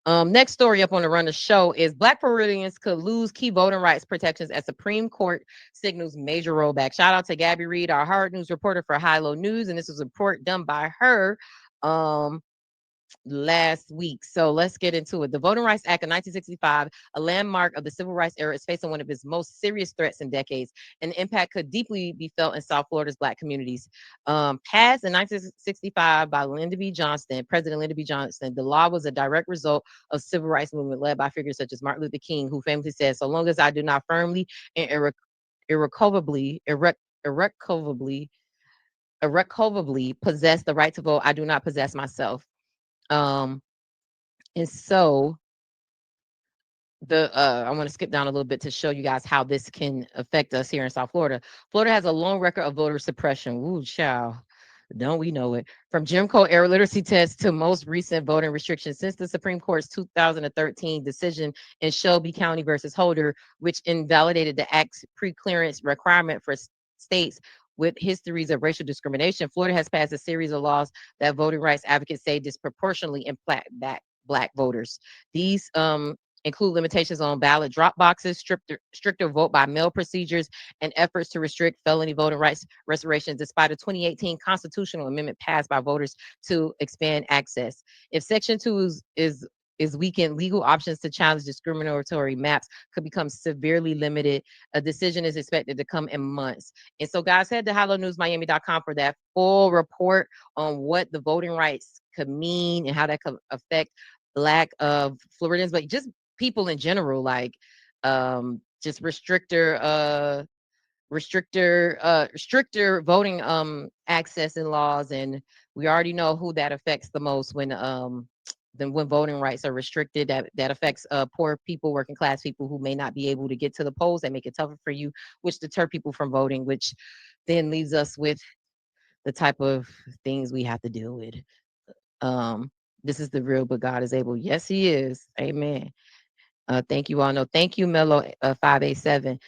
Next story up on the run of show is Black Floridians could lose key voting rights protections as Supreme Court signals major rollback. Shout out to Gabby Reed, our hard news reporter for High Low News, and this was a report done by her. Um, last week. So let's get into it. The Voting Rights Act of 1965, a landmark of the civil rights era, is facing one of its most serious threats in decades, and the impact could deeply be felt in South Florida's Black communities. Passed in 1965 by President Lyndon B. Johnson, the law was a direct result of civil rights movement led by figures such as Martin Luther King, who famously said, "So long as I do not firmly and irrevocably, irrevocably, irrevocably possess the right to vote, I do not possess myself." Um, and so I want to skip down a little bit to show you guys how this can affect us here in South Florida. Florida has a long record of voter suppression. Ooh, child. Don't we know it? From Jim Crow era literacy tests to most recent voting restrictions since the Supreme Court's 2013 decision in Shelby County versus Holder, which invalidated the act's pre-clearance requirement for states with histories of racial discrimination. Florida has passed a series of laws that voting rights advocates say disproportionately impact Black voters. These include limitations on ballot drop boxes, stricter vote by mail procedures, and efforts to restrict felony voting rights restoration despite a 2018 constitutional amendment passed by voters to expand access. If Section 2 is weakened, legal options to challenge discriminatory maps could become severely limited. A decision is expected to come in months. And so, guys, head to hellonewsmiami.com for that full report on what the voting rights could mean and how that could affect Black Floridians, but just people in general, like just stricter voting access and laws. And we already know who that affects the most when voting rights are restricted. That affects poor people, working class people who may not be able to get to the polls. That make it tougher for you, which deter people from voting, which then leaves us with the type of things we have to deal with. um this is the real, but God is able. Yes, he is. Amen. Thank you all. No, thank you, Mello 587.